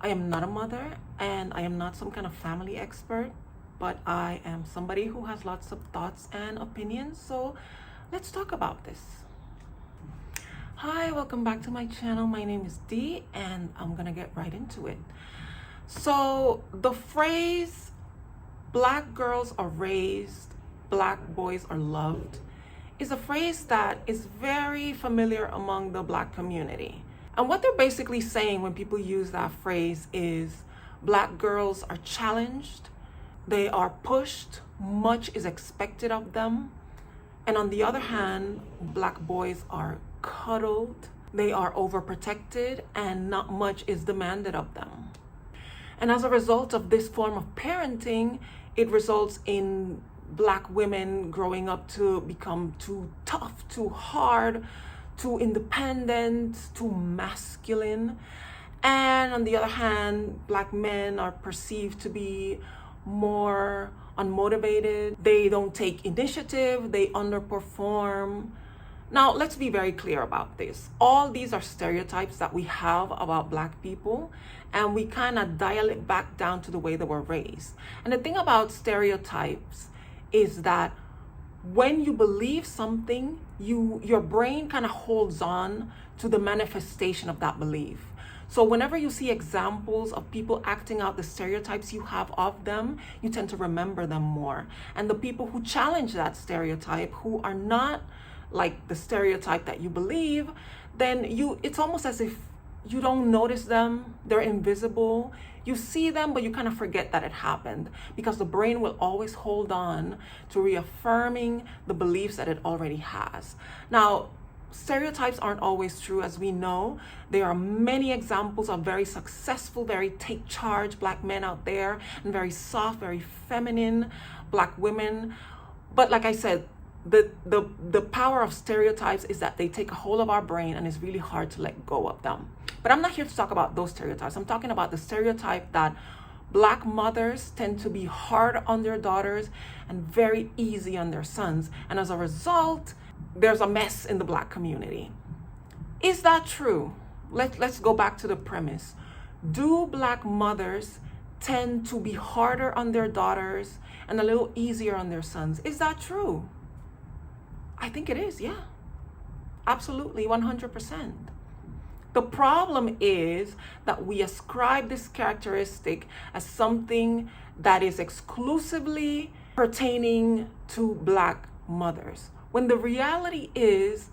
I am not a mother and I am not some kind of family expert, but I am somebody who has lots of thoughts and opinions. So let's talk about this. Hi, welcome back to my channel. My name is Dee and I'm gonna get right into it. So the phrase black girls are raised, black boys are loved is a phrase that is very familiar among the black community. And what they're basically saying when people use that phrase is black girls are challenged, they are pushed, much is expected of them. And on the other hand, black boys are cuddled, they are overprotected, and not much is demanded of them. And as a result of this form of parenting, it results in black women growing up to become too tough, too hard, too independent, too masculine. And on the other hand, black men are perceived to be more unmotivated. They don't take initiative, they underperform. Now, let's be very clear about this. All these are stereotypes that we have about black people, and we kind of dial it back down to the way they were raised. And the thing about stereotypes is that when you believe something, your brain kind of holds on to the manifestation of that belief. So whenever you see examples of people acting out the stereotypes you have of them, you tend to remember them more. And the people who challenge that stereotype, who are not like the stereotype that you believe, then it's almost as if you don't notice them, they're invisible. You see them, but you kind of forget that it happened because the brain will always hold on to reaffirming the beliefs that it already has. Now, stereotypes aren't always true, as we know. There are many examples of very successful, very take charge black men out there, and very soft, very feminine black women. But like I said, the power of stereotypes is that they take a hold of our brain and it's really hard to let go of them. But I'm not here to talk about those stereotypes. I'm talking about the stereotype that black mothers tend to be hard on their daughters and very easy on their sons. And as a result, there's a mess in the black community. Is that true? Let's go back to the premise. Do black mothers tend to be harder on their daughters and a little easier on their sons? Is that true? I think it is, yeah. Absolutely, 100%. The problem is that we ascribe this characteristic as something that is exclusively pertaining to black mothers, when the reality is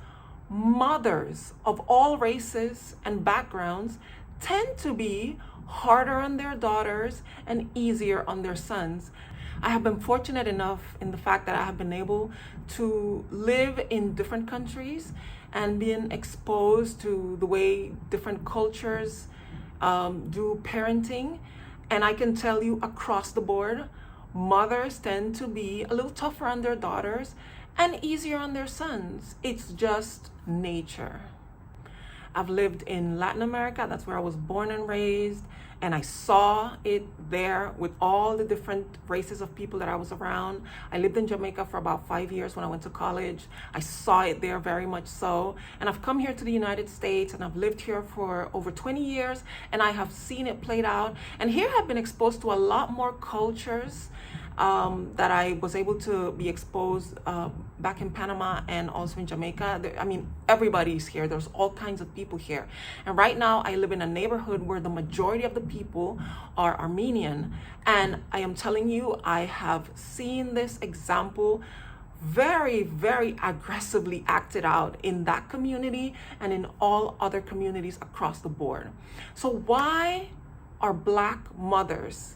mothers of all races and backgrounds tend to be harder on their daughters and easier on their sons. I have been fortunate enough in the fact that I have been able to live in different countries and being exposed to the way different cultures do parenting. And I can tell you across the board, mothers tend to be a little tougher on their daughters and easier on their sons. It's just nature. I've lived in Latin America, that's where I was born and raised, and I saw it there with all the different races of people that I was around. I lived in Jamaica for about 5 years when I went to college. I saw it there very much so. And I've come here to the United States and I've lived here for over 20 years and I have seen it played out. And here I've been exposed to a lot more cultures that I was able to be exposed back in Panama and also in Jamaica. I mean, everybody's here. There's all kinds of people here. And right now I live in a neighborhood where the majority of the people are Armenian. And I am telling you, I have seen this example very, very aggressively acted out in that community and in all other communities across the board. So why are black mothers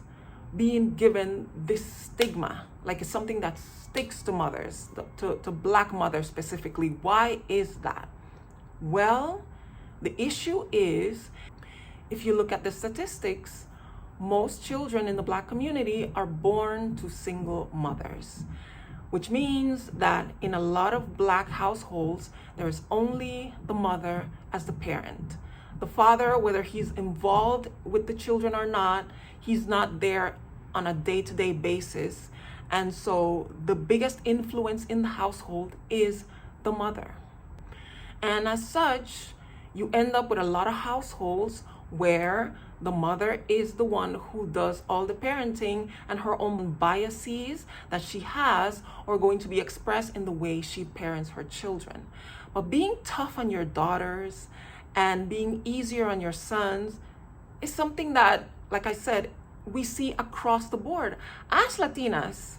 being given this stigma, like it's something that sticks to mothers, to black mothers specifically? Why is that? Well, the issue is, if you look at the statistics, most children in the black community are born to single mothers, which means that in a lot of black households, there is only the mother as the parent. The father, whether he's involved with the children or not, he's not there on a day-to-day basis. And so the biggest influence in the household is the mother. And as such, you end up with a lot of households where the mother is the one who does all the parenting, and her own biases that she has are going to be expressed in the way she parents her children. But being tough on your daughters and being easier on your sons is something that, like I said, we see across the board. Ask Latinas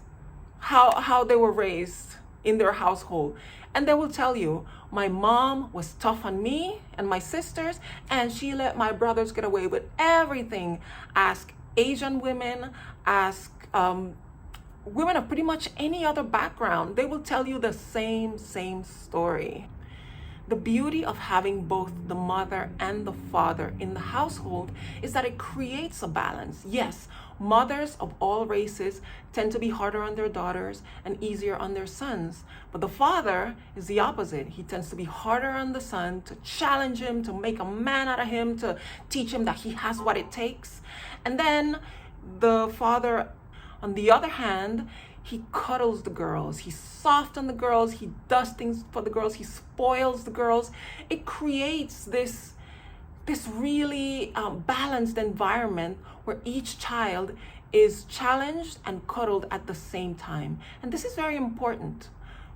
how they were raised in their household, and they will tell you, my mom was tough on me and my sisters, and she let my brothers get away with everything. Ask Asian women, ask women of pretty much any other background. They will tell you the same story. The beauty of having both the mother and the father in the household is that it creates a balance. Yes, mothers of all races tend to be harder on their daughters and easier on their sons. But the father is the opposite. He tends to be harder on the son, to challenge him, to make a man out of him, to teach him that he has what it takes. And then the father, on the other hand, he cuddles the girls, he's soft on the girls, he does things for the girls, he spoils the girls. It creates this really balanced environment where each child is challenged and cuddled at the same time. And this is very important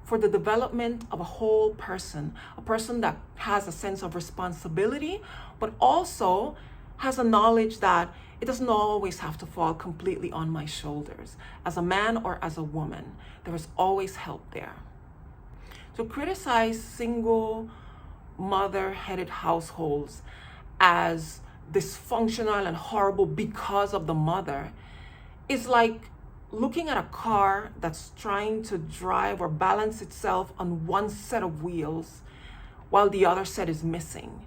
for the development of a whole person, a person that has a sense of responsibility, but also has a knowledge that it doesn't always have to fall completely on my shoulders. As a man or as a woman, there is always help there. To criticize single mother-headed households as dysfunctional and horrible because of the mother is like looking at a car that's trying to drive or balance itself on one set of wheels while the other set is missing.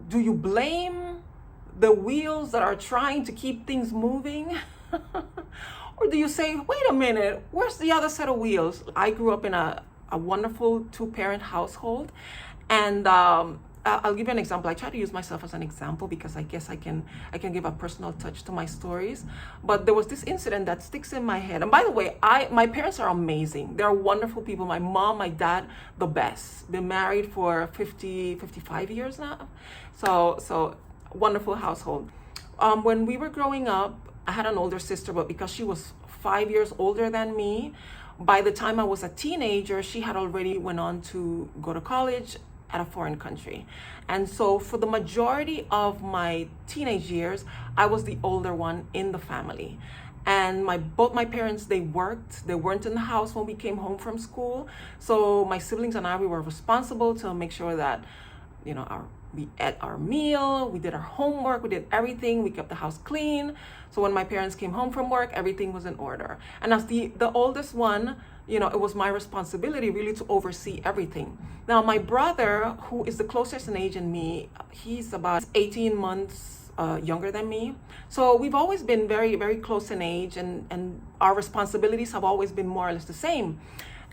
Do you blame the wheels that are trying to keep things moving? Or do you say, wait a minute, where's the other set of wheels? I grew up in a wonderful two-parent household, and I'll give you an example. I try to use myself as an example because I guess I can give a personal touch to my stories. But there was this incident that sticks in my head. And by the way, my parents are amazing. They're wonderful people. My mom, my dad, the best. Been married for 55 years now. So wonderful household. When we were growing up, I had an older sister, but because she was 5 years older than me, by the time I was a teenager, she had already went on to go to college at a foreign country. And so for the majority of my teenage years, I was the older one in the family. And both my parents, they worked. They weren't in the house when we came home from school. So my siblings and I, we were responsible to make sure that, we ate our meal, we did our homework, we did everything, we kept the house clean. So when my parents came home from work, everything was in order. And as the oldest one, it was my responsibility really to oversee everything. Now, my brother, who is the closest in age in me, he's about 18 months younger than me. So we've always been very, very close in age, and our responsibilities have always been more or less the same.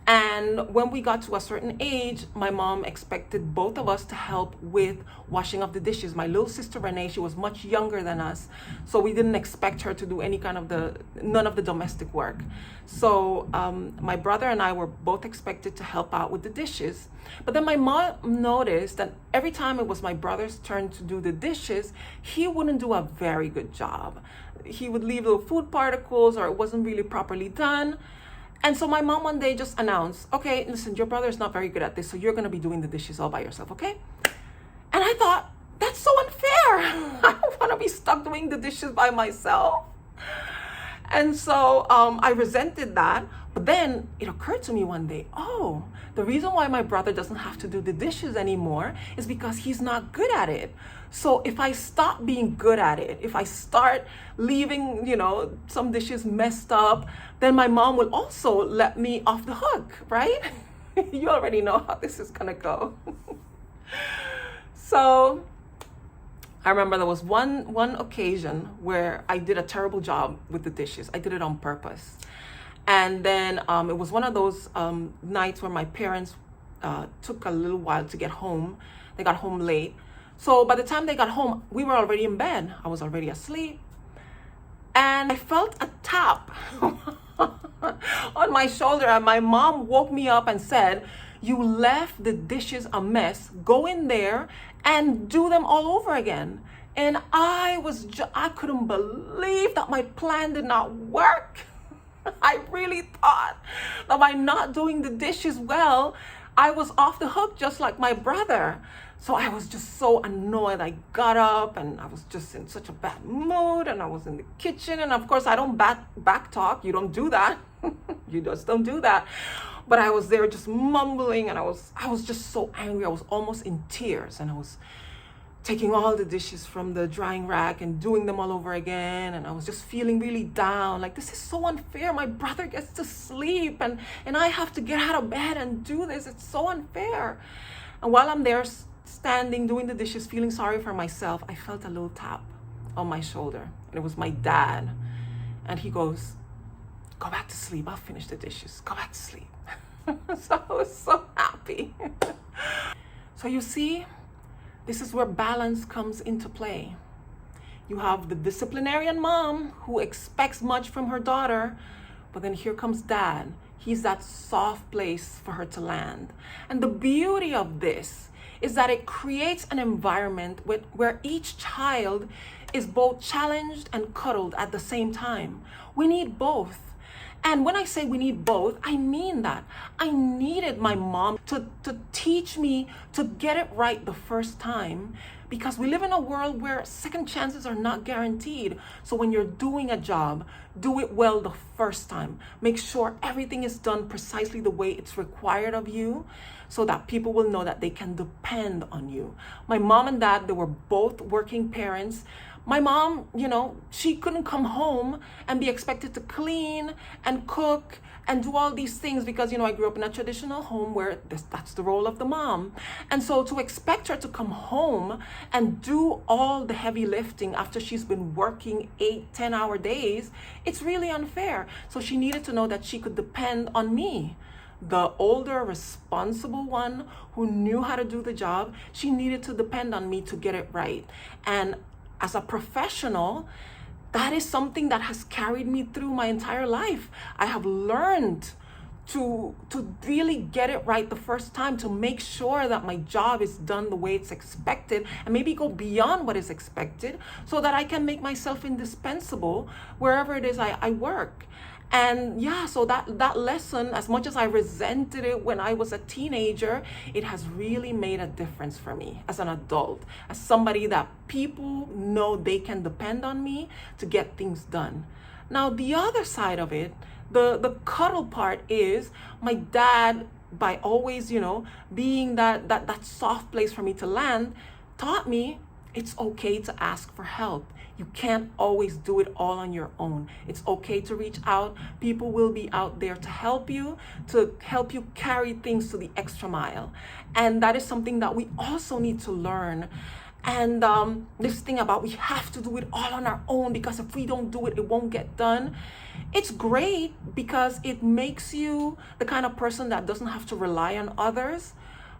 And when we got to a certain age, my mom expected both of us to help with washing of the dishes. My little sister Renee, she was much younger than us, so we didn't expect her to do none of the domestic work. So my brother and I were both expected to help out with the dishes. But then my mom noticed that every time it was my brother's turn to do the dishes, he wouldn't do a very good job. He would leave little food particles, or it wasn't really properly done. And so my mom one day just announced, okay, listen, your brother is not very good at this, so you're going to be doing the dishes all by yourself, okay? And I thought, that's so unfair. I don't want to be stuck doing the dishes by myself. And so I resented that. But then it occurred to me one day, the reason why my brother doesn't have to do the dishes anymore is because he's not good at it. So if I stop being good at it, if I start leaving, some dishes messed up, then my mom will also let me off the hook, right? You already know how this is gonna go. So I remember there was one occasion where I did a terrible job with the dishes. I did it on purpose. And then it was one of those nights where my parents took a little while to get home. They got home late. So by the time they got home, we were already in bed. I was already asleep. And I felt a tap on my shoulder. And my mom woke me up and said, you left the dishes a mess. Go in there and do them all over again. And I couldn't believe that my plan did not work. I really thought that by not doing the dishes well, I was off the hook just like my brother. So I was just so annoyed. I got up and I was just in such a bad mood, and I was in the kitchen, and of course I don't back talk. You don't do that. You just don't do that. But I was there just mumbling, and I was just so angry. I was almost in tears, and I was taking all the dishes from the drying rack and doing them all over again. And I was just feeling really down. Like, this is so unfair. My brother gets to sleep and I have to get out of bed and do this. It's so unfair. And while I'm there standing, doing the dishes, feeling sorry for myself, I felt a little tap on my shoulder. And it was my dad. And he goes, "Go back to sleep. I'll finish the dishes. Go back to sleep." So I was so happy. So you see, this is where balance comes into play. You have the disciplinarian mom who expects much from her daughter, but then here comes dad. He's that soft place for her to land. And the beauty of this is that it creates an environment where each child is both challenged and cuddled at the same time. We need both. And when I say we need both, I mean that. I needed my mom to teach me to get it right the first time, because we live in a world where second chances are not guaranteed. So when you're doing a job, do it well the first time. Make sure everything is done precisely the way it's required of you, so that people will know that they can depend on you. My mom and dad, they were both working parents. My mom, she couldn't come home and be expected to clean and cook and do all these things because, I grew up in a traditional home where that's the role of the mom. And so to expect her to come home and do all the heavy lifting after she's been working 8-10-hour days, it's really unfair. So she needed to know that she could depend on me. The older, responsible one who knew how to do the job, she needed to depend on me to get it right. And as a professional, that is something that has carried me through my entire life. I have learned to really get it right the first time, to make sure that my job is done the way it's expected, and maybe go beyond what is expected so that I can make myself indispensable wherever it is I work. And so that lesson, as much as I resented it when I was a teenager, it has really made a difference for me as an adult, as somebody that people know they can depend on me to get things done. Now, the other side of it, the cuddle part, is my dad, by always, being that soft place for me to land, taught me it's okay to ask for help. You can't always do it all on your own. It's okay to reach out. People will be out there to help you carry things to the extra mile. And that is something that we also need to learn. And this thing about we have to do it all on our own, because if we don't do it, it won't get done. It's great because it makes you the kind of person that doesn't have to rely on others,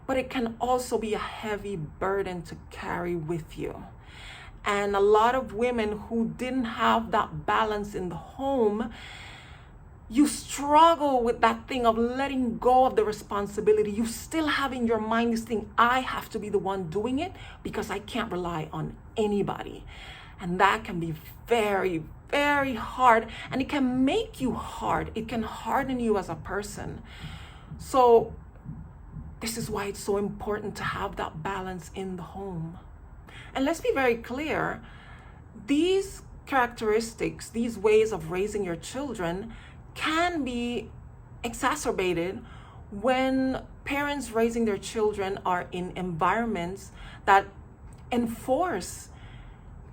but it can also be a heavy burden to carry with you. And a lot of women who didn't have that balance in the home, you struggle with that thing of letting go of the responsibility. You still have in your mind this thing, I have to be the one doing it because I can't rely on anybody. And that can be very, very hard, and it can make you hard. It can harden you as a person. So this is why it's so important to have that balance in the home. And let's be very clear, these characteristics, these ways of raising your children can be exacerbated when parents raising their children are in environments that enforce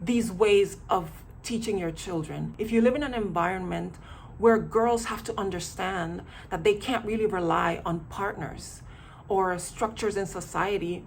these ways of teaching your children. If you live in an environment where girls have to understand that they can't really rely on partners or structures in society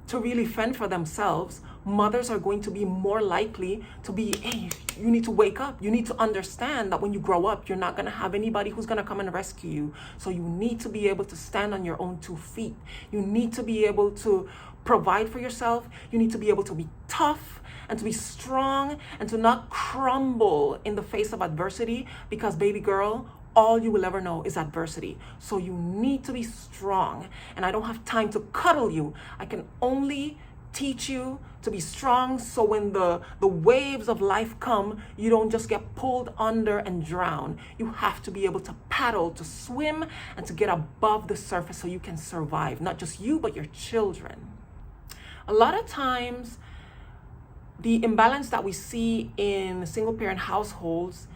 to really fend for themselves, mothers are going to be more likely to be, hey, you need to wake up. You need to understand that when you grow up, you're not going to have anybody who's going to come and rescue you. So you need to be able to stand on your own 2 feet. You need to be able to provide for yourself. You need to be able to be tough and to be strong and to not crumble in the face of adversity, because baby girl, all you will ever know is adversity. So you need to be strong. And I don't have time to cuddle you. I can only teach you to be strong, so when the waves of life come, you don't just get pulled under and drown. You have to be able to paddle, to swim, and to get above the surface so you can survive. Not just you, but your children. A lot of times, the imbalance that we see in single-parent households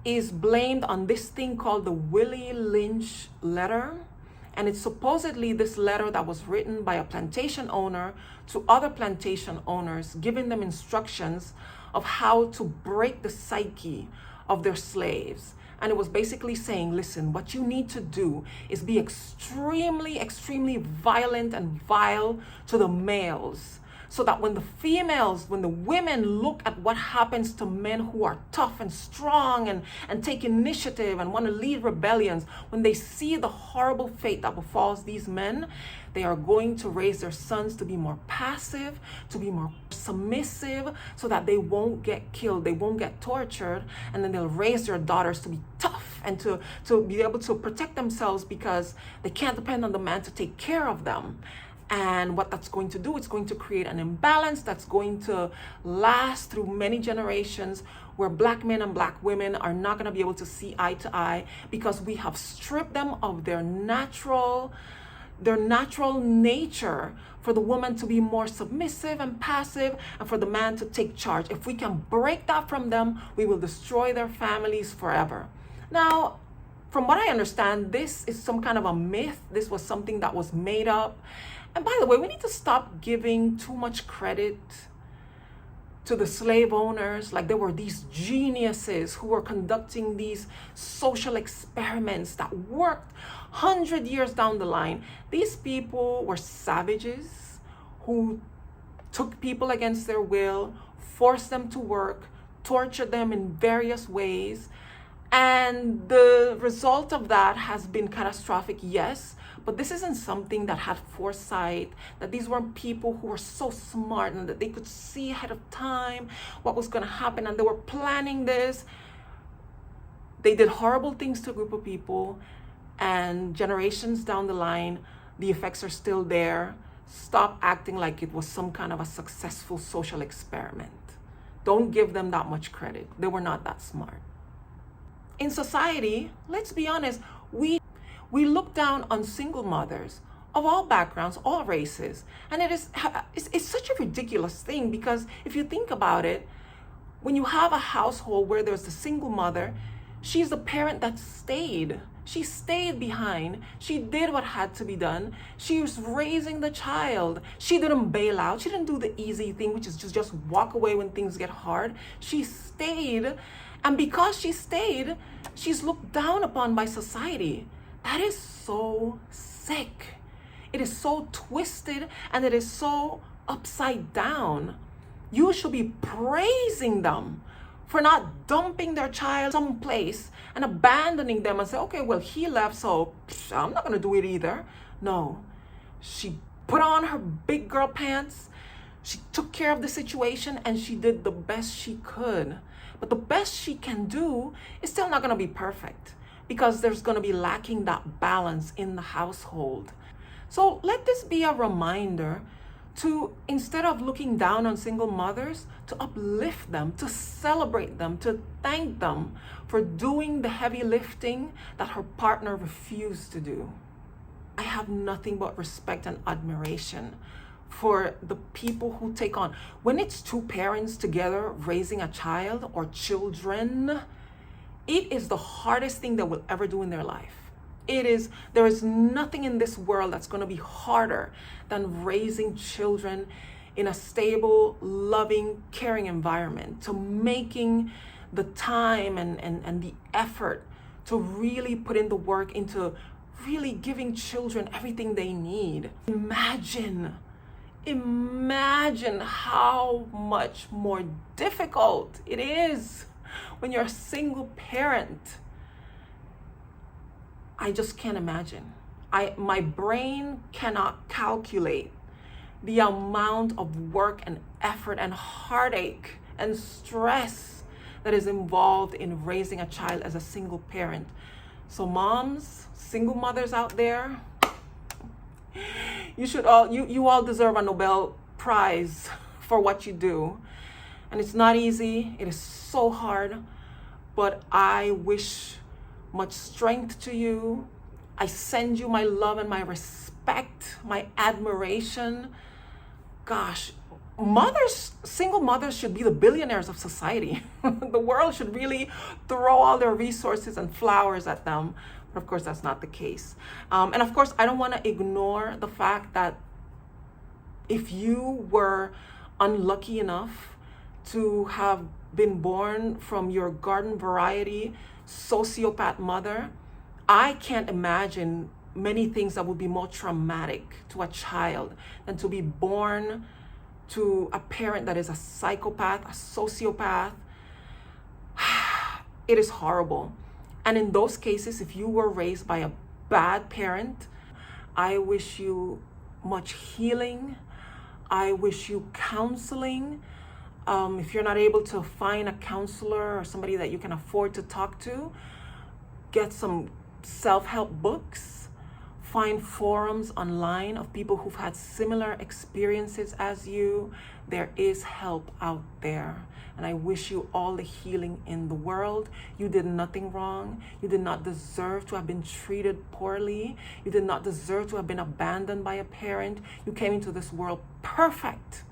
is blamed on this thing called the Willie Lynch letter. And it's supposedly this letter that was written by a plantation owner to other plantation owners, giving them instructions of how to break the psyche of their slaves. And it was basically saying, listen, what you need to do is be extremely, extremely violent and vile to the males, so that when the women look at what happens to men who are tough and strong and take initiative and want to lead rebellions, when they see the horrible fate that befalls these men, they are going to raise their sons to be more passive, to be more submissive, so that they won't get killed, they won't get tortured, and then they'll raise their daughters to be tough and to be able to protect themselves, because they can't depend on the man to take care of them. And what that's going to do, it's going to create an imbalance that's going to last through many generations, where black men and black women are not going to be able to see eye to eye, because we have stripped them of their natural nature for the woman to be more submissive and passive, and for the man to take charge. If we can break that from them, we will destroy their families forever. Now, from what I understand, this is some kind of a myth. This was something that was made up. And by the way, we need to stop giving too much credit to the slave owners. Like, there were these geniuses who were conducting these social experiments that worked 100 years down the line. These people were savages who took people against their will, forced them to work, tortured them in various ways. And the result of that has been catastrophic, yes. But this isn't something that had foresight, that these weren't people who were so smart and that they could see ahead of time what was going to happen, and they were planning this. They did horrible things to a group of people, and generations down the line, the effects are still there. Stop acting like it was some kind of a successful social experiment. Don't give them that much credit. They were not that smart. In society, let's be honest, we look down on single mothers of all backgrounds, all races. And it's such a ridiculous thing, because if you think about it, when you have a household where there's a single mother, she's the parent that stayed. She stayed behind. She did what had to be done. She was raising the child. She didn't bail out. She didn't do the easy thing, which is just walk away when things get hard. She stayed. And because she stayed, she's looked down upon by society. That is so sick. It is so twisted, and it is so upside down. You should be praising them for not dumping their child someplace and abandoning them and say, okay, well, he left, so I'm not going to do it either. No, she put on her big girl pants. She took care of the situation, and she did the best she could. But the best she can do is still not going to be perfect, because there's going to be lacking that balance in the household. So let this be a reminder to, instead of looking down on single mothers, to uplift them, to celebrate them, to thank them for doing the heavy lifting that her partner refused to do. I have nothing but respect and admiration for the people who take on, when it's two parents together raising a child or children, it is the hardest thing they will ever do in their life. There is nothing in this world that's going to be harder than raising children in a stable, loving, caring environment, to making the time and the effort to really put in the work into really giving children everything they need. Imagine how much more difficult it is when you're a single parent. I just can't imagine. My brain cannot calculate the amount of work and effort and heartache and stress that is involved in raising a child as a single parent. So moms, single mothers out there, you all deserve a Nobel prize for what you do. And it's not easy. It is so hard. But I wish much strength to you. I send you my love and my respect, my admiration. Gosh, single mothers should be the billionaires of society. The world should really throw all their resources and flowers at them. But of course, that's not the case. And of course, I don't want to ignore the fact that if you were unlucky enough to have been born from your garden variety sociopath mother, I can't imagine many things that would be more traumatic to a child than to be born to a parent that is a psychopath, a sociopath. It is horrible. And in those cases, if you were raised by a bad parent, I wish you much healing. I wish you counseling. If you're not able to find a counselor or somebody that you can afford to talk to, get some self-help books, find forums online of people who've had similar experiences as you. There is help out there. And I wish you all the healing in the world. You did nothing wrong. You did not deserve to have been treated poorly. You did not deserve to have been abandoned by a parent. You came into this world perfect.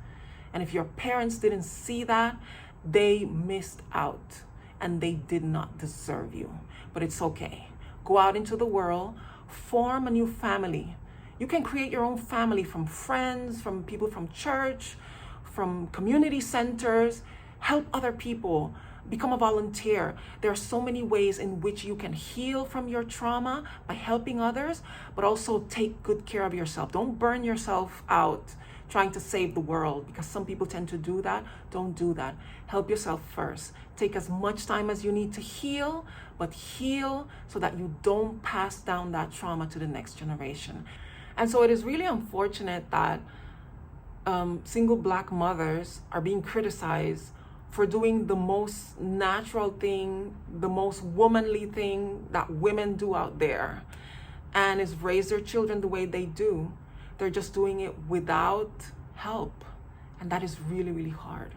And if your parents didn't see that, they missed out and they did not deserve you. But it's okay. Go out into the world, form a new family. You can create your own family from friends, from people from church, from community centers. Help other people. Become a volunteer. There are so many ways in which you can heal from your trauma by helping others, but also take good care of yourself. Don't burn yourself out trying to save the world, because some people tend to do that. Don't do that. Help yourself first. Take as much time as you need to heal, but heal so that you don't pass down that trauma to the next generation. And so it is really unfortunate that single Black mothers are being criticized for doing the most natural thing, the most womanly thing that women do out there, and is raise their children the way they do. They're just doing it without help. And that is really, really hard.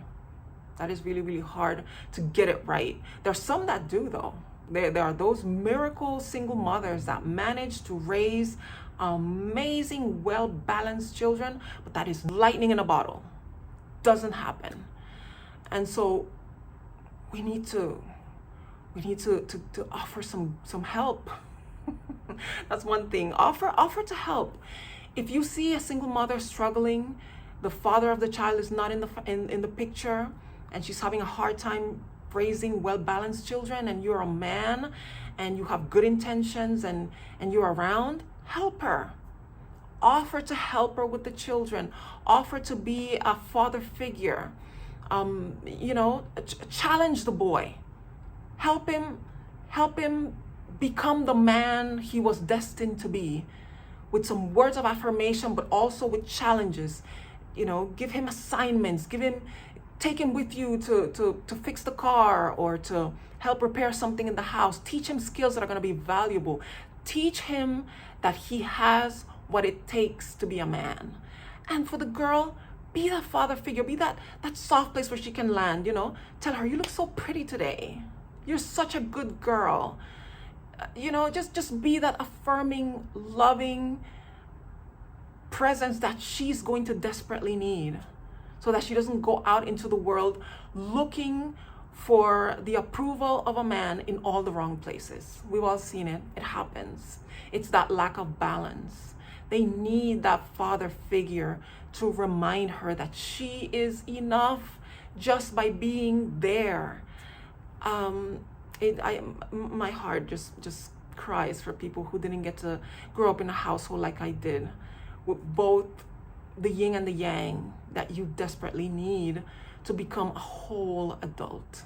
That is really, really hard to get it right. There are some that do, though. There are those miracle single mothers that manage to raise amazing, well-balanced children, but that is lightning in a bottle. Doesn't happen. And so we need to offer some help. That's one thing. Offer to help. If you see a single mother struggling, the father of the child is not in the picture, and she's having a hard time raising well-balanced children, and you're a man and you have good intentions and you're around, help her. Offer to help her with the children. Offer to be a father figure. Challenge the boy. Help him become the man he was destined to be, with some words of affirmation, but also with challenges. Give him assignments. Take him with you to fix the car or to help repair something in the house. Teach him skills that are going to be valuable. Teach him that he has what it takes to be a man. And for the girl, be that father figure. Be that soft place where she can land. Tell her, you look so pretty today. You're such a good girl. Just be that affirming, loving presence that she's going to desperately need, so that she doesn't go out into the world looking for the approval of a man in all the wrong places. We've all seen it. It happens. It's that lack of balance. They need that father figure to remind her that she is enough just by being there. My heart just cries for people who didn't get to grow up in a household like I did, with both the yin and the yang that you desperately need to become a whole adult.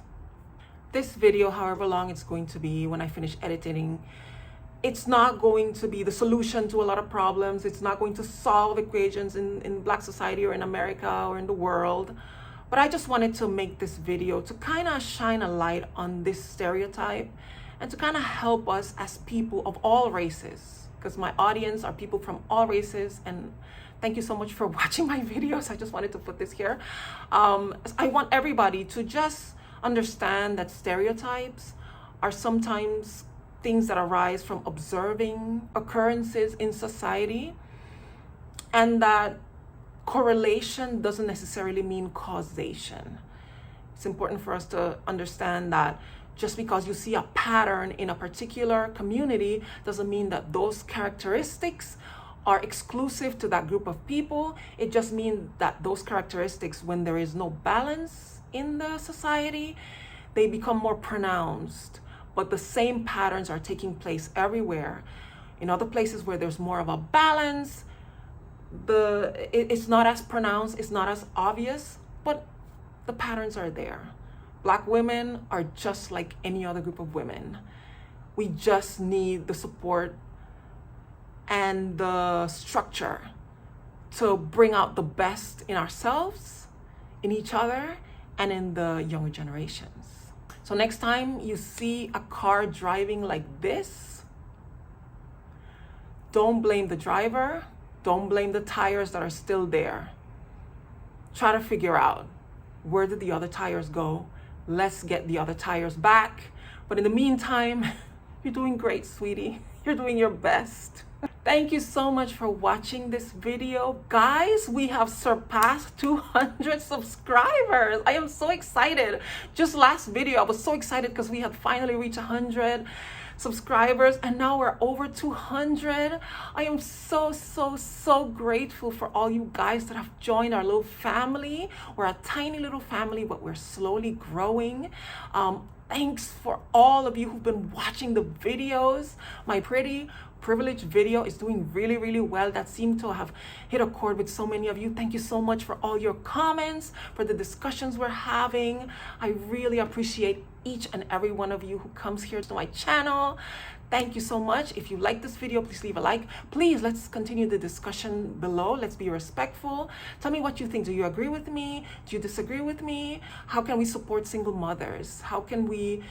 This video, however long it's going to be, when I finish editing, it's not going to be the solution to a lot of problems. It's not going to solve equations in Black society or in America or in the world. But I just wanted to make this video to kind of shine a light on this stereotype and to kind of help us as people of all races, because my audience are people from all races, and Thank you so much for watching my videos. I just wanted to put this here. I want everybody to just understand that stereotypes are sometimes things that arise from observing occurrences in society, and that correlation doesn't necessarily mean causation. It's important for us to understand that just because you see a pattern in a particular community doesn't mean that those characteristics are exclusive to that group of people. It just means that those characteristics, when there is no balance in the society, they become more pronounced. But the same patterns are taking place everywhere. In other places where there's more of a balance, it's not as pronounced, it's not as obvious, but the patterns are there. Black women are just like any other group of women. We just need the support and the structure to bring out the best in ourselves, in each other, and in the younger generations. So next time you see a car driving like this, don't blame the driver, don't blame the tires that are still there. Try to figure out, where did the other tires go? Let's get the other tires back. But in the meantime, you're doing great, sweetie. You're doing your best. Thank you so much for watching this video. Guys, we have surpassed 200 subscribers. I am so excited. Just last video, I was so excited because we had finally reached 100 subscribers, and now we're over 200. I am so grateful for all you guys that have joined our little family. We're a tiny little family, but we're slowly growing. Thanks for all of you who've been watching the videos. My pretty privileged video is doing really well. That seemed to have hit a chord with so many of you. Thank you so much for all your comments, for the discussions we're having. I really appreciate each and every one of you who comes here to my channel. Thank you so much. If you like this video, please leave a like. Please, let's continue the discussion below. Let's be respectful. Tell me what you think. Do you agree with me? Do you disagree with me? How can we support single mothers? How can we,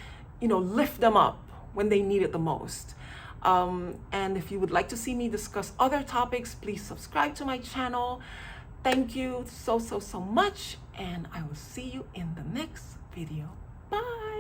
lift them up when they need it the most? And if you would like to see me discuss other topics, please subscribe to my channel. Thank you so much, and I will see you in the next video. Bye.